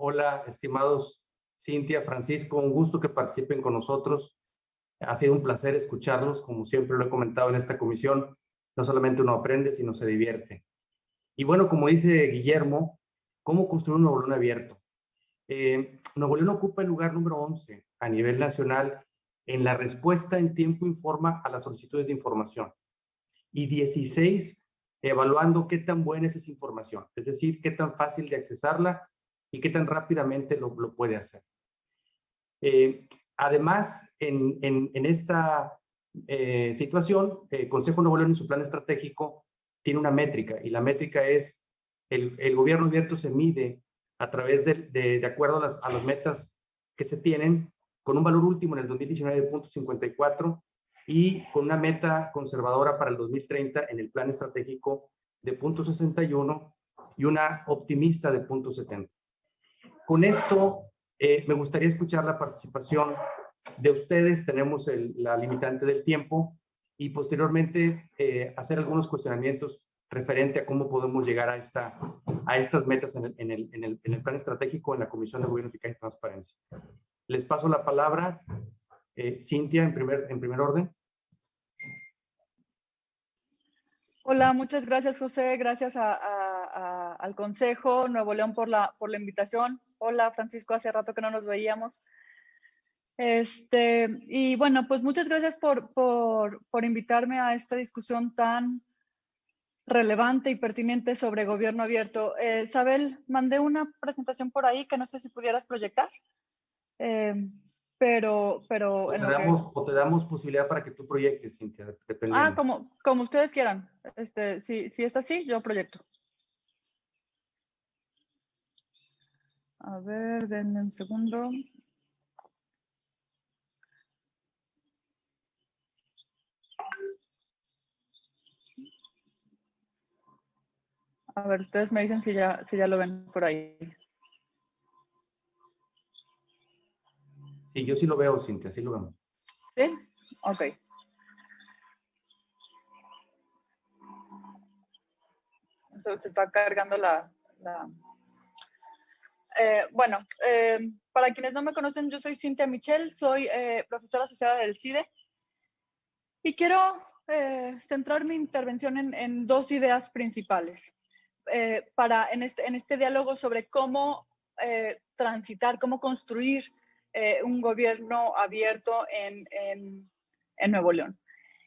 Hola, estimados Cintia, Francisco, un gusto que participen con nosotros. Ha sido un placer escucharlos, como siempre lo he comentado en esta comisión. No solamente uno aprende, sino se divierte. Y bueno, como dice Guillermo, ¿cómo construir un Nuevo León abierto? Nuevo León ocupa el lugar número 11 a nivel nacional en la respuesta en tiempo y forma a las solicitudes de información. Y 16 evaluando qué tan buena es esa información, es decir, qué tan fácil de accesarla y qué tan rápidamente lo puede hacer. Además, en esta situación, el Consejo Nuevo León en su plan estratégico tiene una métrica, y la métrica es el gobierno abierto se mide a través de acuerdo a las metas que se tienen, con un valor último en el 2019 de 0.54 y con una meta conservadora para el 2030 en el plan estratégico de 0.61 y una optimista de 0.70. Con esto, me gustaría escuchar la participación de ustedes. Tenemos la limitante del tiempo y posteriormente hacer algunos cuestionamientos referente a cómo podemos llegar a estas metas en el plan estratégico en la Comisión de Gobierno, Eficacia y Transparencia. Les paso la palabra, Cintia, en primer orden. Hola, muchas gracias, José. Gracias al Consejo Nuevo León por la invitación. Hola, Francisco, hace rato que no nos veíamos. Y bueno, pues muchas gracias por invitarme a esta discusión tan relevante y pertinente sobre gobierno abierto. Isabel, mandé una presentación por ahí que no sé si pudieras proyectar, pero o te damos posibilidad para que tú proyectes, Cintia, dependiendo. Como ustedes quieran. Si es así, yo proyecto. A ver, denme un segundo. A ver, ustedes me dicen si ya lo ven por ahí. Sí, yo sí lo veo, Cintia, sí lo vemos. ¿Sí? Ok. Entonces se está cargando bueno, para quienes no me conocen, yo soy Cintia Michel, soy profesora asociada del CIDE y quiero centrar mi intervención en dos ideas principales en este diálogo sobre cómo transitar, cómo construir un gobierno abierto en Nuevo León.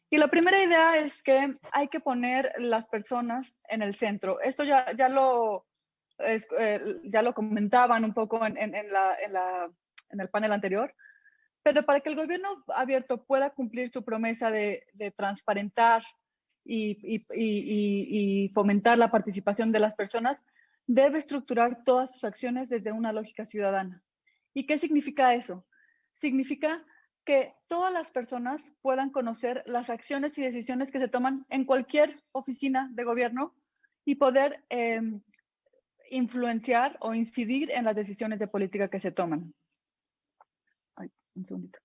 Y la primera idea es que hay que poner las personas en el centro. Esto ya lo comentaban un poco en el panel anterior, pero para que el gobierno abierto pueda cumplir su promesa de transparentar y fomentar la participación de las personas, debe estructurar todas sus acciones desde una lógica ciudadana. ¿Y qué significa eso? Significa que todas las personas puedan conocer las acciones y decisiones que se toman en cualquier oficina de gobierno y poder influenciar o incidir en las decisiones de política que se toman. Ay, un segundito.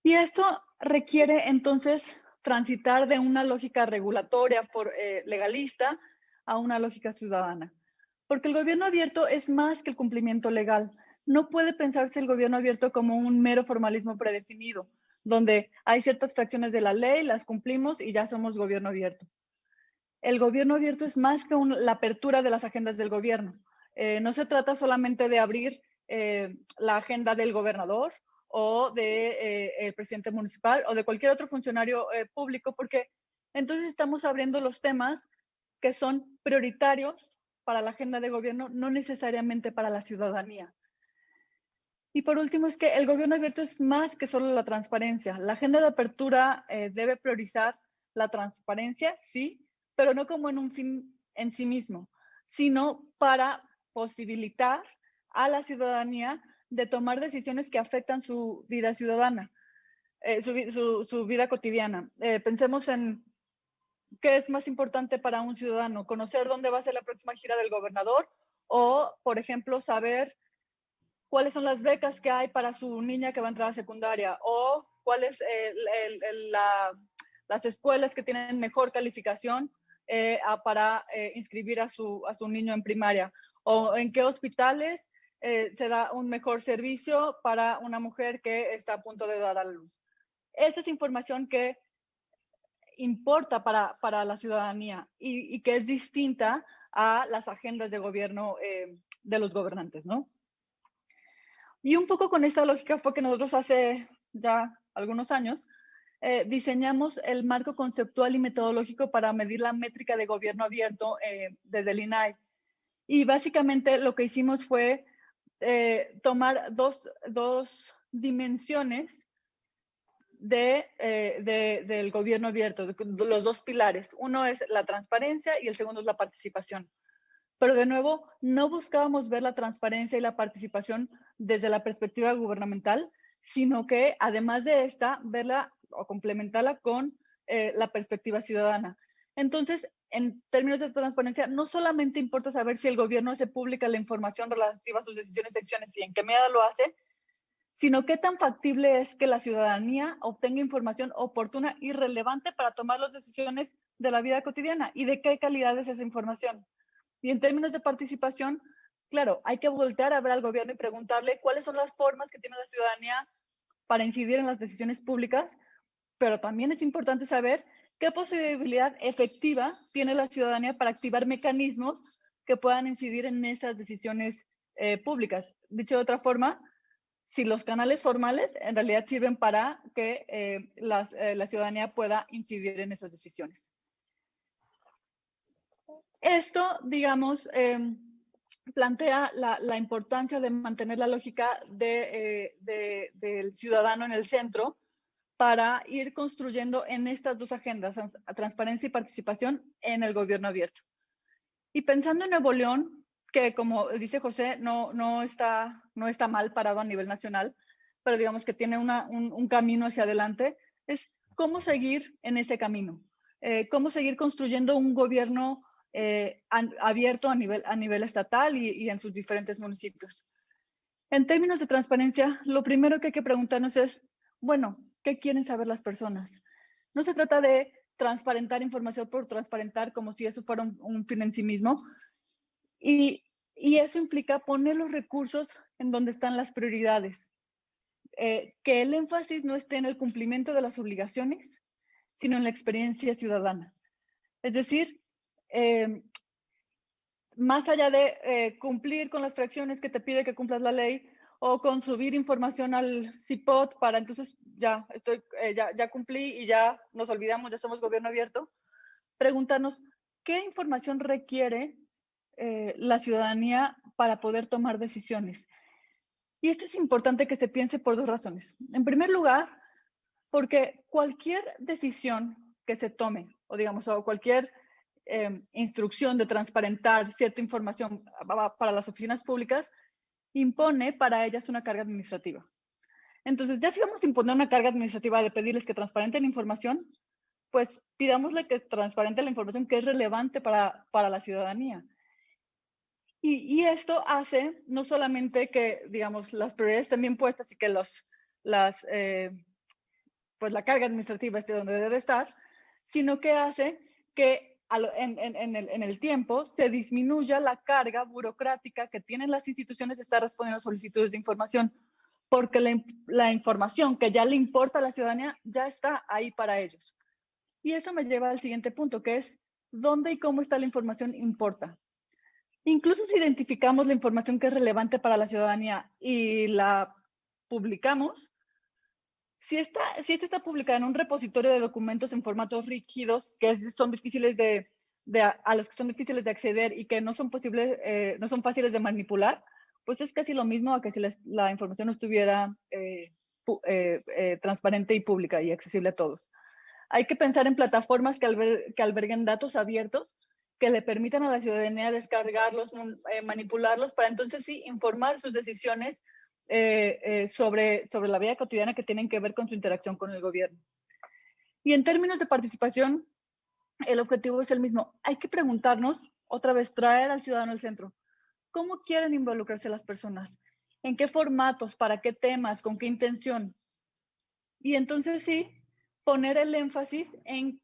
Y esto requiere entonces transitar de una lógica regulatoria legalista a una lógica ciudadana. Porque el gobierno abierto es más que el cumplimiento legal. No puede pensarse el gobierno abierto como un mero formalismo predefinido, donde hay ciertas fracciones de la ley, las cumplimos y ya somos gobierno abierto. El gobierno abierto es más que la apertura de las agendas del gobierno. No se trata solamente de abrir la agenda del gobernador o del presidente municipal o de cualquier otro funcionario público, porque entonces estamos abriendo los temas que son prioritarios para la agenda de gobierno, no necesariamente para la ciudadanía. Y por último, es que el gobierno abierto es más que solo la transparencia. La agenda de apertura debe priorizar la transparencia, sí, pero no como en un fin en sí mismo, sino para posibilitar a la ciudadanía de tomar decisiones que afectan su vida ciudadana, su vida cotidiana. Pensemos en qué es más importante para un ciudadano, conocer dónde va a ser la próxima gira del gobernador o, por ejemplo, saber cuáles son las becas que hay para su niña que va a entrar a secundaria o cuáles las escuelas que tienen mejor calificación para inscribir a su niño en primaria o en qué hospitales se da un mejor servicio para una mujer que está a punto de dar a luz. Esa es información que importa para la ciudadanía y que es distinta a las agendas de gobierno de los gobernantes, ¿no? Y un poco con esta lógica fue que nosotros hace ya algunos años diseñamos el marco conceptual y metodológico para medir la métrica de gobierno abierto desde el INAI. Y básicamente lo que hicimos fue tomar dos dimensiones del gobierno abierto, los dos pilares. Uno es la transparencia y el segundo es la participación. Pero de nuevo, no buscábamos ver la transparencia y la participación desde la perspectiva gubernamental, sino que además de esta, verla o complementarla con la perspectiva ciudadana. Entonces, en términos de transparencia, no solamente importa saber si el gobierno hace pública la información relativa a sus decisiones y acciones y en qué medida lo hace, sino qué tan factible es que la ciudadanía obtenga información oportuna y relevante para tomar las decisiones de la vida cotidiana y de qué calidad es esa información. Y en términos de participación, claro, hay que voltear a ver al gobierno y preguntarle cuáles son las formas que tiene la ciudadanía para incidir en las decisiones públicas, pero también es importante saber qué posibilidad efectiva tiene la ciudadanía para activar mecanismos que puedan incidir en esas decisiones públicas. Dicho de otra forma, si los canales formales en realidad sirven para que la ciudadanía pueda incidir en esas decisiones. Esto, digamos, plantea la importancia de mantener la lógica del ciudadano en el centro para ir construyendo en estas dos agendas, transparencia y participación en el gobierno abierto. Y pensando en Nuevo León, que como dice José, no está mal parado a nivel nacional, pero digamos que tiene un camino hacia adelante, es cómo seguir en ese camino, cómo seguir construyendo un gobierno abierto a nivel estatal y en sus diferentes municipios. En términos de transparencia, lo primero que hay que preguntarnos es, bueno, ¿qué quieren saber las personas? No se trata de transparentar información por transparentar como si eso fuera un fin en sí mismo. Y eso implica poner los recursos en donde están las prioridades. Que el énfasis no esté en el cumplimiento de las obligaciones, sino en la experiencia ciudadana. Es decir, más allá de cumplir con las fracciones que te pide que cumplas la ley o con subir información al CIPOT para entonces ya cumplí y ya nos olvidamos, ya somos gobierno abierto, preguntarnos qué información requiere la ciudadanía para poder tomar decisiones. Y esto es importante que se piense por dos razones. En primer lugar, porque cualquier decisión que se tome, o digamos, o cualquier instrucción de transparentar cierta información para las oficinas públicas, impone para ellas una carga administrativa. Entonces, ya si vamos a imponer una carga administrativa de pedirles que transparenten información, pues pidámosle que transparente la información que es relevante para la ciudadanía. Y esto hace no solamente que, digamos, las prioridades estén bien puestas y que pues la carga administrativa esté donde debe estar, sino que hace que en el tiempo se disminuya la carga burocrática que tienen las instituciones de estar respondiendo solicitudes de información, porque la información que ya le importa a la ciudadanía ya está ahí para ellos. Y eso me lleva al siguiente punto, que es dónde y cómo está la información importa. Incluso si identificamos la información que es relevante para la ciudadanía y la publicamos, si esta está publicada en un repositorio de documentos en formatos rígidos que son difíciles a los que son difíciles de acceder y que no son fáciles de manipular, pues es casi lo mismo a que si la información no estuviera transparente y pública y accesible a todos. Hay que pensar en plataformas que alberguen datos abiertos que le permitan a la ciudadanía descargarlos, manipularlos, para entonces sí informar sus decisiones sobre la vida cotidiana que tienen que ver con su interacción con el gobierno. Y en términos de participación, el objetivo es el mismo. Hay que preguntarnos, otra vez, traer al ciudadano al centro. ¿Cómo quieren involucrarse las personas? ¿En qué formatos? ¿Para qué temas? ¿Con qué intención? Y entonces sí, poner el énfasis en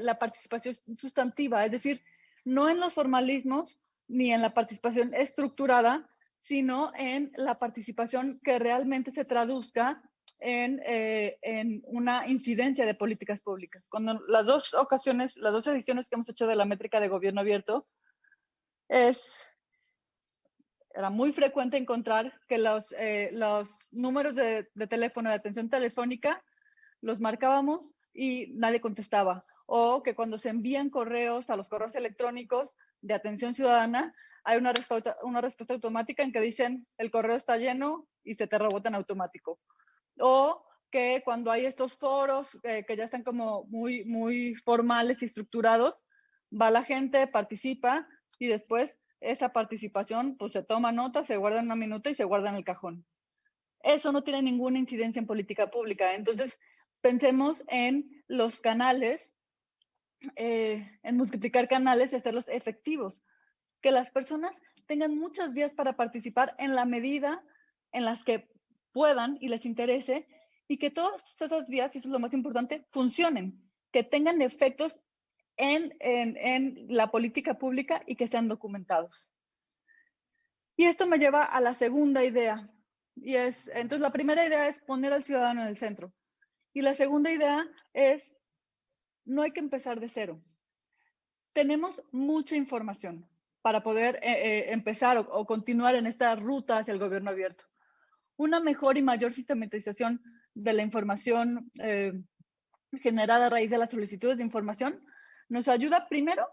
la participación sustantiva, es decir, no en los formalismos ni en la participación estructurada, sino en la participación que realmente se traduzca en una incidencia de políticas públicas. Cuando las dos ediciones que hemos hecho de la métrica de gobierno abierto, era muy frecuente encontrar que los números de teléfono, de atención telefónica, los marcábamos y nadie contestaba. O que cuando se envían correos a los correos electrónicos de atención ciudadana, hay una respuesta automática en que dicen el correo está lleno y se te rebota en automático. O que cuando hay estos foros que ya están como muy formales y estructurados, va la gente, participa y después esa participación pues se toma nota, se guarda en una minuta y se guarda en el cajón. Eso no tiene ninguna incidencia en política pública. Entonces, pensemos en los canales, en multiplicar canales y hacerlos efectivos. Que las personas tengan muchas vías para participar en la medida en las que puedan y les interese, y que todas esas vías, y eso es lo más importante, funcionen, que tengan efectos en la política pública y que sean documentados. Y esto me lleva a la segunda idea. Entonces, la primera idea es poner al ciudadano en el centro. Y la segunda idea es, no hay que empezar de cero. Tenemos mucha información para poder empezar o continuar en esta ruta hacia el gobierno abierto. Una mejor y mayor sistematización de la información generada a raíz de las solicitudes de información nos ayuda primero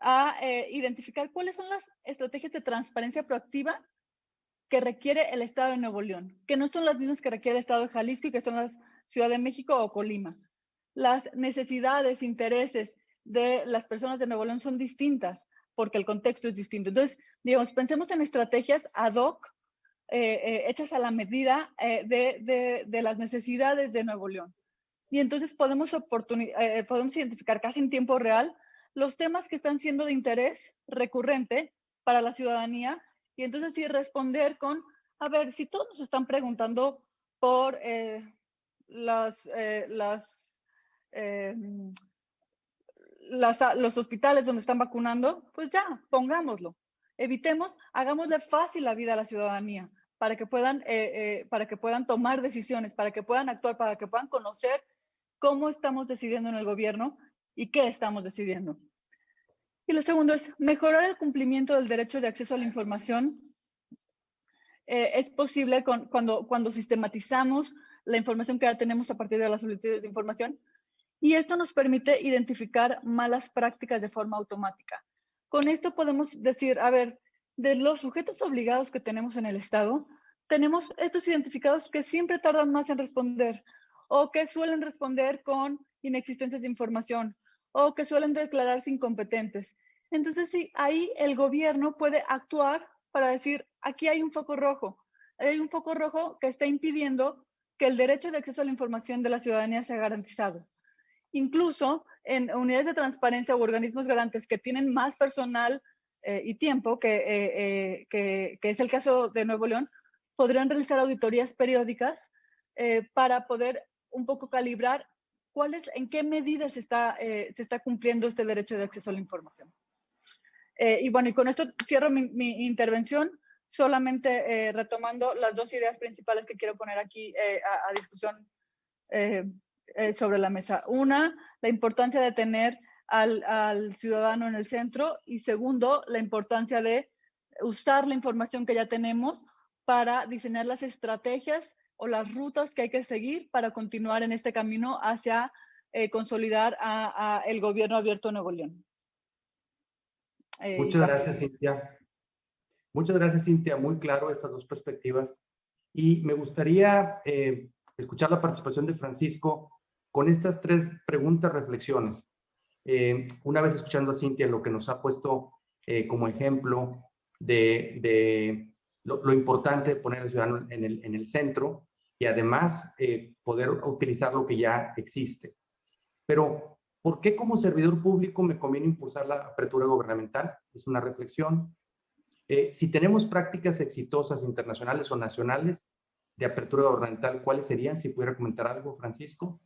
a identificar cuáles son las estrategias de transparencia proactiva que requiere el Estado de Nuevo León, que no son las mismas que requiere el Estado de Jalisco y que son las Ciudad de México o Colima. Las necesidades, intereses de las personas de Nuevo León son distintas porque el contexto es distinto. Entonces, digamos, pensemos en estrategias ad hoc hechas a la medida de las necesidades de Nuevo León. Y entonces podemos identificar casi en tiempo real los temas que están siendo de interés recurrente para la ciudadanía y entonces sí responder con, a ver, si todos nos están preguntando por los hospitales donde están vacunando, pues ya, pongámoslo. Evitemos, hagámosle fácil la vida a la ciudadanía para que puedan tomar decisiones, para que puedan actuar, para que puedan conocer cómo estamos decidiendo en el gobierno y qué estamos decidiendo. Y lo segundo es mejorar el cumplimiento del derecho de acceso a la información. Es posible cuando sistematizamos la información que ya tenemos a partir de las solicitudes de información, y esto nos permite identificar malas prácticas de forma automática. Con esto podemos decir, a ver, de los sujetos obligados que tenemos en el Estado, tenemos estos identificados que siempre tardan más en responder, o que suelen responder con inexistencias de información, o que suelen declararse incompetentes. Entonces, sí, ahí el gobierno puede actuar para decir, aquí hay un foco rojo que está impidiendo que el derecho de acceso a la información de la ciudadanía sea garantizado. Incluso en unidades de transparencia u organismos garantes que tienen más personal y tiempo, que es el caso de Nuevo León, podrían realizar auditorías periódicas para poder un poco calibrar en qué medida se está cumpliendo este derecho de acceso a la información. Y bueno, y con esto cierro mi intervención, solamente retomando las dos ideas principales que quiero poner aquí a discusión sobre la mesa. Una, la importancia de tener al ciudadano en el centro, y segundo, la importancia de usar la información que ya tenemos para diseñar las estrategias o las rutas que hay que seguir para continuar en este camino hacia consolidar a el gobierno abierto de Nuevo León. Muchas gracias, Cintia. Muchas gracias, Cintia. Muy claro estas dos perspectivas. Y me gustaría escuchar la participación de Francisco con estas tres preguntas, reflexiones. Una vez escuchando a Cintia lo que nos ha puesto como ejemplo de lo importante de poner al ciudadano en el centro y además poder utilizar lo que ya existe. Pero, ¿por qué como servidor público me conviene impulsar la apertura gubernamental? Es una reflexión. Si tenemos prácticas exitosas internacionales o nacionales de apertura gubernamental, ¿cuáles serían? Si pudiera comentar algo, Francisco.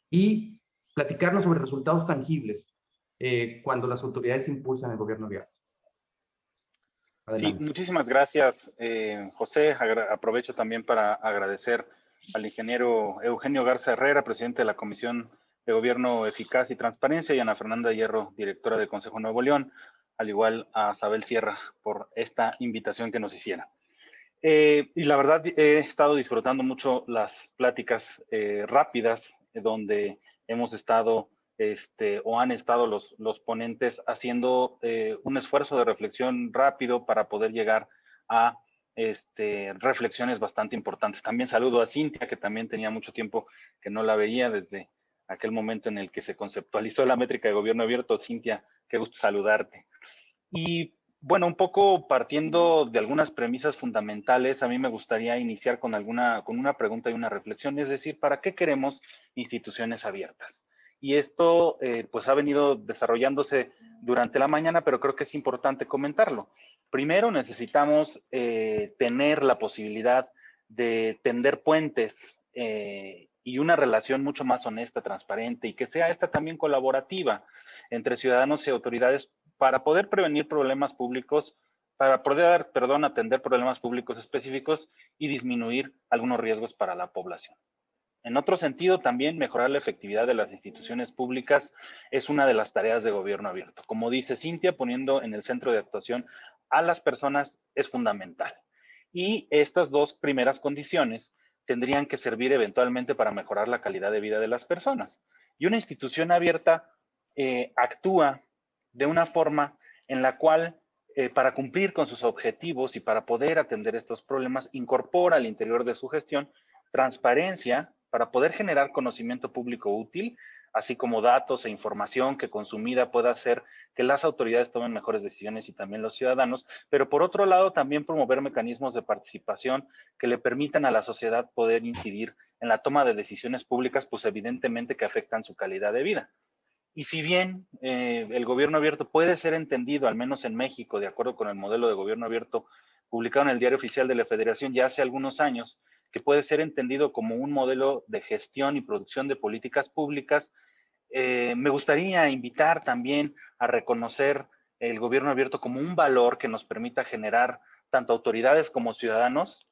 Y platicarnos sobre resultados tangibles cuando las autoridades impulsan el gobierno abierto. Sí, Adelante. muchísimas gracias, José. Aprovecho también para agradecer al ingeniero Eugenio Garza Herrera, presidente de la Comisión de Gobierno Eficaz y Transparencia, y Ana Fernanda Hierro, directora del Consejo Nuevo León, al igual a Sabel Sierra por esta invitación que nos hicieron. Y la verdad, he estado disfrutando mucho las pláticas rápidas, donde hemos estado, o han estado los ponentes haciendo un esfuerzo de reflexión rápido para poder llegar a reflexiones bastante importantes. También saludo a Cintia, que también tenía mucho tiempo que no la veía desde aquel momento en el que se conceptualizó la métrica de gobierno abierto. Cintia, qué gusto saludarte. Y bueno, un poco partiendo de algunas premisas fundamentales, a mí me gustaría iniciar con una pregunta y una reflexión, es decir, ¿para qué queremos instituciones abiertas? Y esto pues ha venido desarrollándose durante la mañana, pero creo que es importante comentarlo. Primero necesitamos tener la posibilidad de tender puentes y una relación mucho más honesta, transparente y que sea esta también colaborativa entre ciudadanos y autoridades para poder prevenir problemas públicos, para poder, perdón, atender problemas públicos específicos y disminuir algunos riesgos para la población. En otro sentido, también mejorar la efectividad de las instituciones públicas es una de las tareas de gobierno abierto. Como dice Cintia, poniendo en el centro de actuación a las personas es fundamental. Y estas dos primeras condiciones tendrían que servir eventualmente para mejorar la calidad de vida de las personas. Y una institución abierta actúa de una forma en la cual, para cumplir con sus objetivos y para poder atender estos problemas, incorpora al interior de su gestión transparencia para poder generar conocimiento público útil, así como datos e información que consumida pueda hacer que las autoridades tomen mejores decisiones y también los ciudadanos, pero por otro lado también promover mecanismos de participación que le permitan a la sociedad poder incidir en la toma de decisiones públicas, pues evidentemente que afectan su calidad de vida. Y si bien el gobierno abierto puede ser entendido, al menos en México, de acuerdo con el modelo de gobierno abierto publicado en el Diario Oficial de la Federación ya hace algunos años, que puede ser entendido como un modelo de gestión y producción de políticas públicas, me gustaría invitar también a reconocer el gobierno abierto como un valor que nos permita generar tanto autoridades como ciudadanos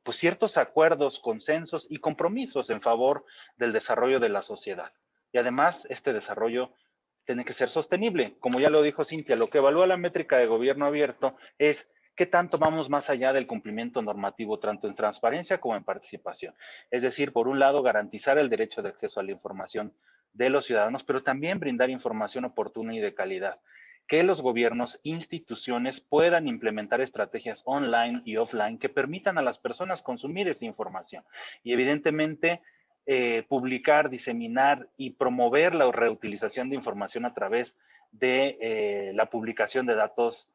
pues ciertos acuerdos, consensos y compromisos en favor del desarrollo de la sociedad. Y además, este desarrollo tiene que ser sostenible. Como ya lo dijo Cintia, lo que evalúa la métrica de gobierno abierto es qué tanto vamos más allá del cumplimiento normativo, tanto en transparencia como en participación. Es decir, por un lado, garantizar el derecho de acceso a la información de los ciudadanos, pero también brindar información oportuna y de calidad, que los gobiernos, instituciones puedan implementar estrategias online y offline que permitan a las personas consumir esa información. Y evidentemente, publicar, diseminar y promover la reutilización de información a través de la publicación de datos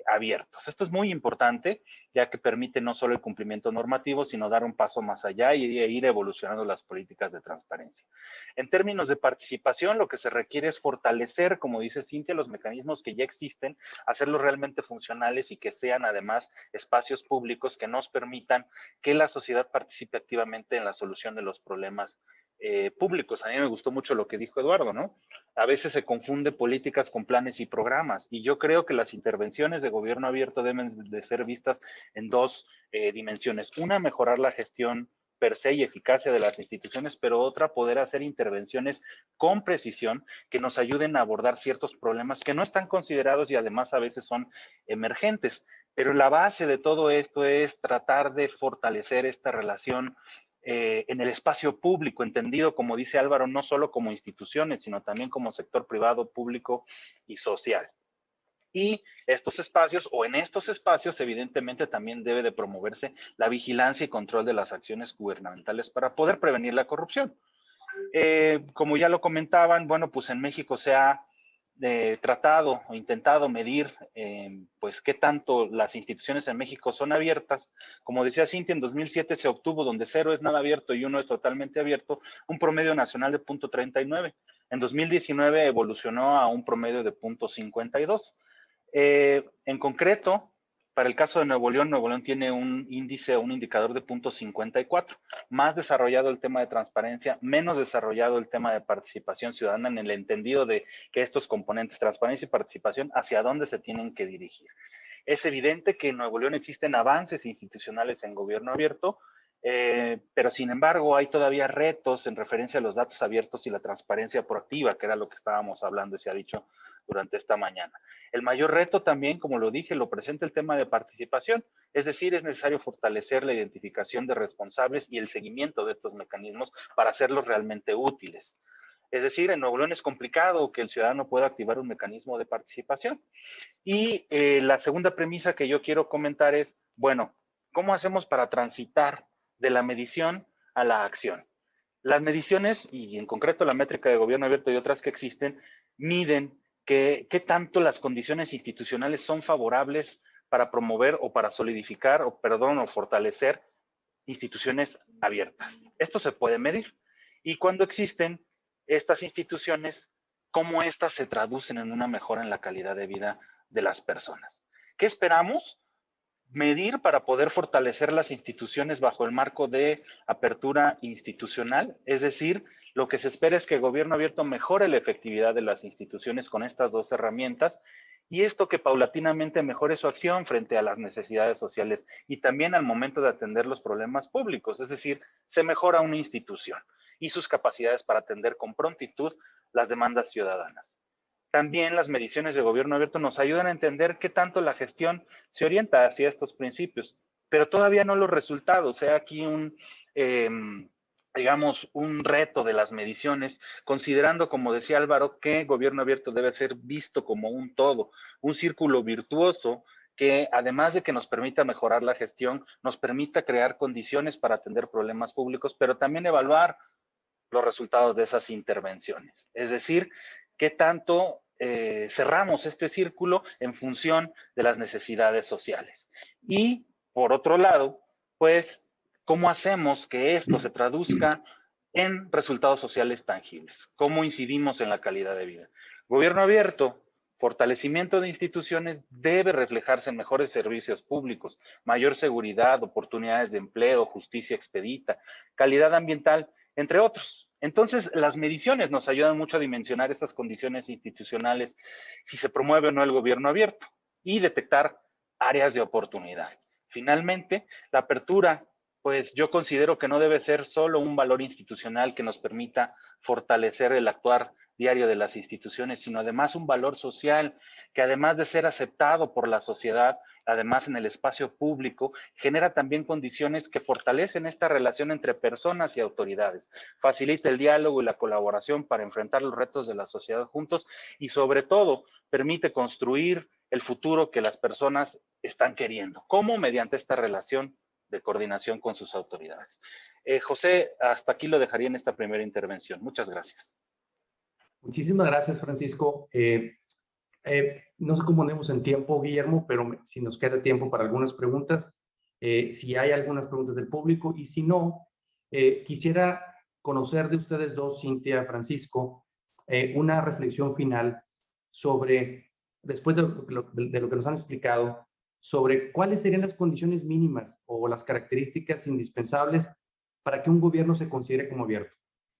abiertos. Esto es muy importante, ya que permite no solo el cumplimiento normativo, sino dar un paso más allá y ir evolucionando las políticas de transparencia. En términos de participación, lo que se requiere es fortalecer, como dice Cintia, los mecanismos que ya existen, hacerlos realmente funcionales y que sean además espacios públicos que nos permitan que la sociedad participe activamente en la solución de los problemas públicos. A mí me gustó mucho lo que dijo Eduardo, ¿no? A veces se confunde políticas con planes y programas, y yo creo que las intervenciones de gobierno abierto deben de ser vistas en dos dimensiones. Una, mejorar la gestión per se y eficacia de las instituciones, pero otra, poder hacer intervenciones con precisión que nos ayuden a abordar ciertos problemas que no están considerados y además a veces son emergentes. Pero la base de todo esto es tratar de fortalecer esta relación en el espacio público, entendido, como dice Álvaro, no solo como instituciones, sino también como sector privado, público y social. Y estos espacios, o en estos espacios, evidentemente también debe de promoverse la vigilancia y control de las acciones gubernamentales para poder prevenir la corrupción. Como ya lo comentaban, bueno, pues en México se ha tratado o intentado medir pues qué tanto las instituciones en México son abiertas. Como decía Cintia, en 2007 se obtuvo, donde 0 es nada abierto y 1 es totalmente abierto, un promedio nacional de 0.39. En 2019 evolucionó a un promedio de 0.52. En concreto, para el caso de Nuevo León tiene un índice, un indicador de 0.54. Más desarrollado el tema de transparencia, menos desarrollado el tema de participación ciudadana, en el entendido de que estos componentes, transparencia y participación, hacia dónde se tienen que dirigir. Es evidente que en Nuevo León existen avances institucionales en gobierno abierto, pero sin embargo hay todavía retos en referencia a los datos abiertos y la transparencia proactiva, que era lo que estábamos hablando y se ha dicho durante esta mañana. El mayor reto también, como lo dije, lo presenta el tema de participación, es decir, es necesario fortalecer la identificación de responsables y el seguimiento de estos mecanismos para hacerlos realmente útiles. Es decir, en Nuevo León es complicado que el ciudadano pueda activar un mecanismo de participación. Y la segunda premisa que yo quiero comentar es, bueno, ¿cómo hacemos para transitar de la medición a la acción? Las mediciones, y en concreto la métrica de gobierno abierto y otras que existen, miden qué tanto las condiciones institucionales son favorables para promover o para solidificar, o fortalecer instituciones abiertas. Esto se puede medir. Y cuando existen estas instituciones, cómo estas se traducen en una mejora en la calidad de vida de las personas. ¿Qué esperamos? Medir para poder fortalecer las instituciones bajo el marco de apertura institucional, es decir, lo que se espera es que el gobierno abierto mejore la efectividad de las instituciones con estas dos herramientas y esto que paulatinamente mejore su acción frente a las necesidades sociales y también al momento de atender los problemas públicos, es decir, se mejora una institución y sus capacidades para atender con prontitud las demandas ciudadanas. También las mediciones de gobierno abierto nos ayudan a entender qué tanto la gestión se orienta hacia estos principios, pero todavía no los resultados. Sea aquí digamos, un reto de las mediciones, considerando, como decía Álvaro, que gobierno abierto debe ser visto como un todo, un círculo virtuoso que además de que nos permita mejorar la gestión, nos permita crear condiciones para atender problemas públicos, pero también evaluar los resultados de esas intervenciones. Es decir, qué tanto cerramos este círculo en función de las necesidades sociales. Y, por otro lado, pues, ¿cómo hacemos que esto se traduzca en resultados sociales tangibles? ¿Cómo incidimos en la calidad de vida? Gobierno abierto, fortalecimiento de instituciones debe reflejarse en mejores servicios públicos, mayor seguridad, oportunidades de empleo, justicia expedita, calidad ambiental, entre otros. Entonces, las mediciones nos ayudan mucho a dimensionar estas condiciones institucionales, si se promueve o no el gobierno abierto, y detectar áreas de oportunidad. Finalmente, la apertura, pues yo considero que no debe ser solo un valor institucional que nos permita fortalecer el actuar diario de las instituciones, sino además un valor social que además de ser aceptado por la sociedad, además en el espacio público, genera también condiciones que fortalecen esta relación entre personas y autoridades, facilita el diálogo y la colaboración para enfrentar los retos de la sociedad juntos y sobre todo permite construir el futuro que las personas están queriendo. ¿Cómo? Mediante esta relación de coordinación con sus autoridades. José, hasta aquí lo dejaría en esta primera intervención. Muchas gracias. Muchísimas gracias, Francisco. No sé cómo andemos en tiempo, Guillermo, pero si nos queda tiempo para algunas preguntas, si hay algunas preguntas del público, y si no, quisiera conocer de ustedes dos, Cintia, Francisco, una reflexión final sobre, después de lo que nos han explicado, sobre cuáles serían las condiciones mínimas o las características indispensables para que un gobierno se considere como abierto.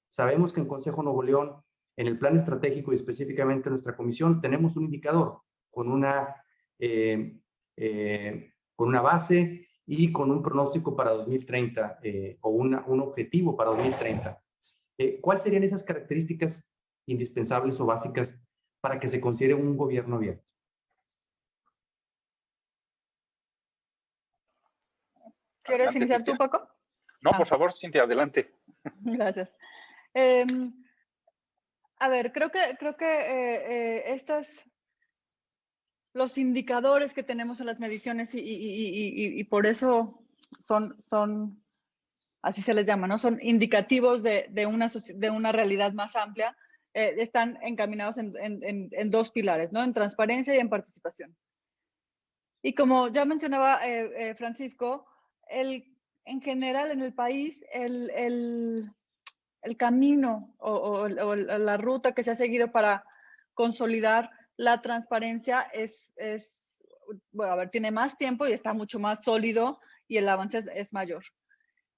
Sabemos que en Consejo Nuevo León, en el plan estratégico y específicamente en nuestra comisión, tenemos un indicador con una base y con un pronóstico para 2030 o un objetivo para 2030. ¿Cuáles serían esas características indispensables o básicas para que se considere un gobierno abierto? ¿Quieres Adelante, iniciar Cintia. tú, Paco? No, por favor, Cintia, adelante. Gracias. A ver, creo que los indicadores que tenemos en las mediciones y por eso son, así se les llama, ¿no? Son indicativos de una realidad más amplia, están encaminados en dos pilares, ¿no? En transparencia y en participación. Y como ya mencionaba Francisco, en general en el país, el camino o la ruta que se ha seguido para consolidar la transparencia bueno, a ver, tiene más tiempo y está mucho más sólido y el avance es mayor.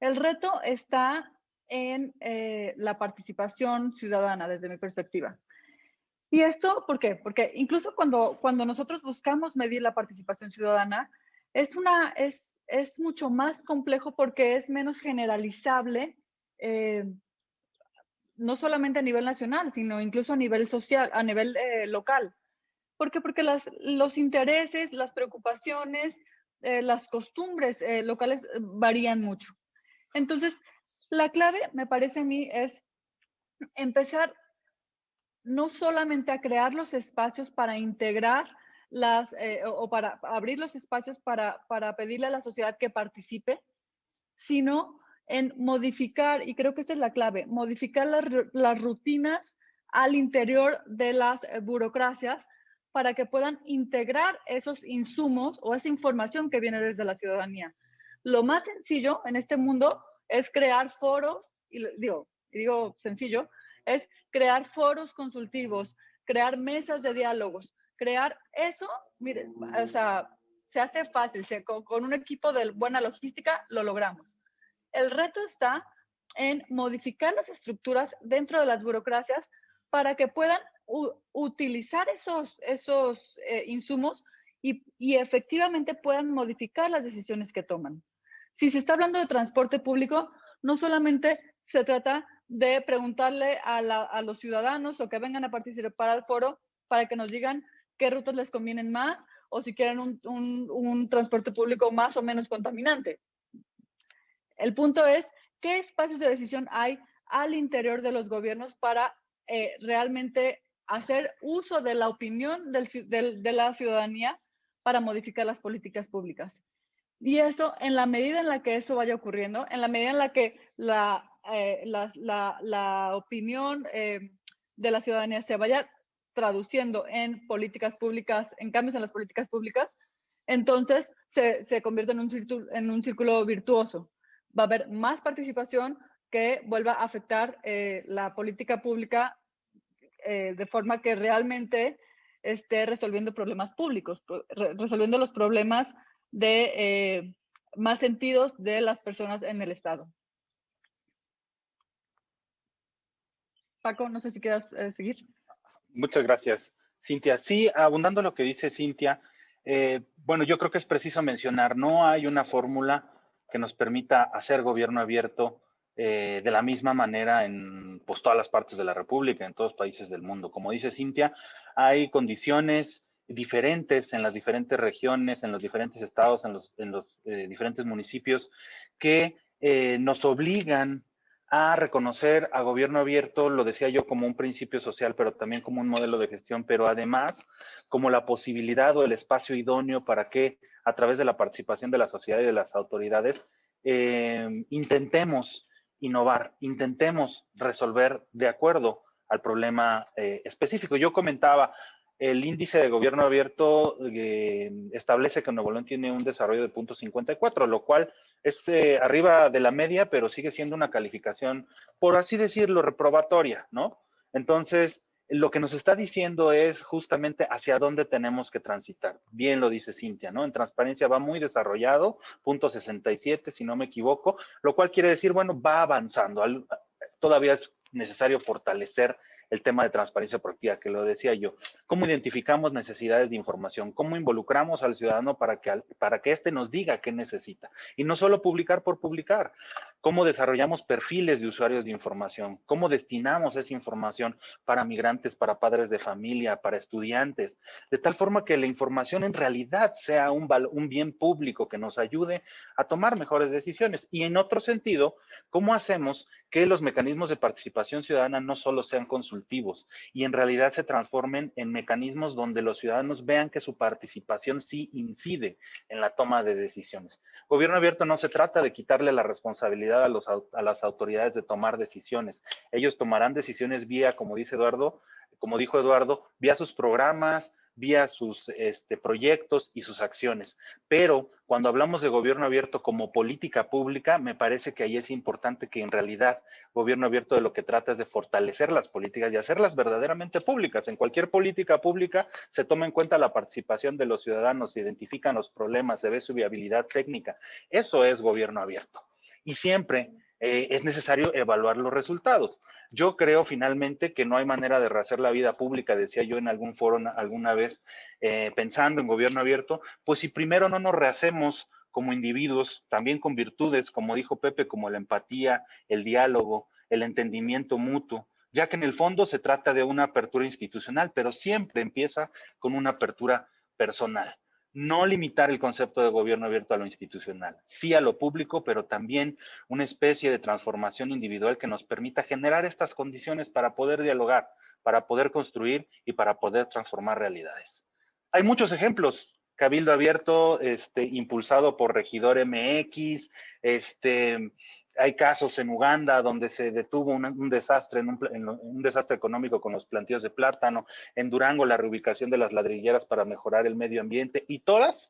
El reto está en la participación ciudadana, desde mi perspectiva. ¿Y esto por qué? Porque incluso cuando nosotros buscamos medir la participación ciudadana, es mucho más complejo porque es menos generalizable, no solamente a nivel nacional, sino incluso a nivel social, a nivel local. ¿Por qué? Porque los intereses, las preocupaciones, las costumbres locales varían mucho. Entonces, la clave, me parece a mí, es empezar no solamente a crear los espacios para integrar o para abrir los espacios para pedirle a la sociedad que participe, sino en modificar, y creo que esta es la clave, modificar las rutinas al interior de las burocracias para que puedan integrar esos insumos o esa información que viene desde la ciudadanía. Lo más sencillo en este mundo es crear foros, y digo sencillo, es crear foros consultivos, crear mesas de diálogos, crear eso, miren, o sea, se hace fácil, con un equipo de buena logística lo logramos. El reto está en modificar las estructuras dentro de las burocracias para que puedan utilizar esos insumos y efectivamente puedan modificar las decisiones que toman. Si se está hablando de transporte público, no solamente se trata de preguntarle a los ciudadanos o que vengan a participar al foro para que nos digan qué rutas les convienen más o si quieren un transporte público más o menos contaminante. El punto es, ¿qué espacios de decisión hay al interior de los gobiernos para realmente hacer uso de la opinión de la ciudadanía para modificar las políticas públicas? Y eso, en la medida en la que eso vaya ocurriendo, en la medida en la que la opinión de la ciudadanía se vaya traduciendo en políticas públicas, en cambios en las políticas públicas, entonces se convierte en un círculo virtuoso. Va a haber más participación que vuelva a afectar la política pública de forma que realmente esté resolviendo problemas públicos, resolviendo los problemas de más sentidos de las personas en el Estado. Paco, no sé si quieras seguir. Muchas gracias, Cintia. Sí, abundando lo que dice Cintia, bueno, yo creo que es preciso mencionar, no hay una fórmula que nos permita hacer gobierno abierto de la misma manera en pues, todas las partes de la República, en todos los países del mundo. Como dice Cintia, hay condiciones diferentes en las diferentes regiones, en los diferentes estados, en los diferentes municipios que nos obligan a reconocer a gobierno abierto, lo decía yo, como un principio social, pero también como un modelo de gestión, pero además como la posibilidad o el espacio idóneo para que a través de la participación de la sociedad y de las autoridades intentemos innovar, intentemos resolver de acuerdo al problema específico. Yo comentaba, el índice de gobierno abierto establece que Nuevo León tiene un desarrollo de 0.54, lo cual es arriba de la media, pero sigue siendo una calificación, por así decirlo, reprobatoria, ¿no? Entonces, lo que nos está diciendo es justamente hacia dónde tenemos que transitar. Bien lo dice Cintia, ¿no? En transparencia va muy desarrollado, 0.67, si no me equivoco, lo cual quiere decir, bueno, va avanzando. Todavía es necesario fortalecer el tema de transparencia proactiva, que lo decía yo. ¿Cómo identificamos necesidades de información? ¿Cómo involucramos al ciudadano para que éste nos diga qué necesita? Y no solo publicar por publicar. ¿Cómo desarrollamos perfiles de usuarios de información? ¿Cómo destinamos esa información para migrantes, para padres de familia, para estudiantes? De tal forma que la información en realidad sea un bien público que nos ayude a tomar mejores decisiones. Y en otro sentido, ¿cómo hacemos que los mecanismos de participación ciudadana no solo sean consultivos y en realidad se transformen en mecanismos donde los ciudadanos vean que su participación sí incide en la toma de decisiones? Gobierno abierto no se trata de quitarle la responsabilidad a las autoridades de tomar decisiones. Ellos tomarán decisiones vía, como dijo Eduardo, vía sus programas, vía sus proyectos y sus acciones. Pero cuando hablamos de gobierno abierto como política pública, me parece que ahí es importante que en realidad gobierno abierto de lo que trata es de fortalecer las políticas y hacerlas verdaderamente públicas. En cualquier política pública se toma en cuenta la participación de los ciudadanos, se identifican los problemas, se ve su viabilidad técnica. Eso es gobierno abierto. Y siempre es necesario evaluar los resultados. Yo creo finalmente que no hay manera de rehacer la vida pública, decía yo en algún foro alguna vez, pensando en gobierno abierto, pues si primero no nos rehacemos como individuos, también con virtudes, como dijo Pepe, como la empatía, el diálogo, el entendimiento mutuo, ya que en el fondo se trata de una apertura institucional, pero siempre empieza con una apertura personal. No limitar el concepto de gobierno abierto a lo institucional, sí a lo público, pero también una especie de transformación individual que nos permita generar estas condiciones para poder dialogar, para poder construir y para poder transformar realidades. Hay muchos ejemplos. Cabildo Abierto, impulsado por Regidor MX, hay casos en Uganda donde se detuvo un desastre, un desastre económico con los plantíos de plátano, en Durango la reubicación de las ladrilleras para mejorar el medio ambiente, y todas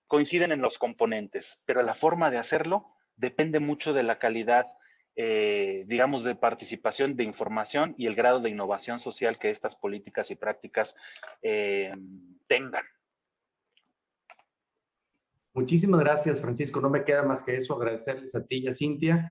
coinciden en los componentes, pero la forma de hacerlo depende mucho de la calidad, digamos, de participación, de información y el grado de innovación social que estas políticas y prácticas tengan. Muchísimas gracias, Francisco. No me queda más que eso, agradecerles a ti y a Cintia.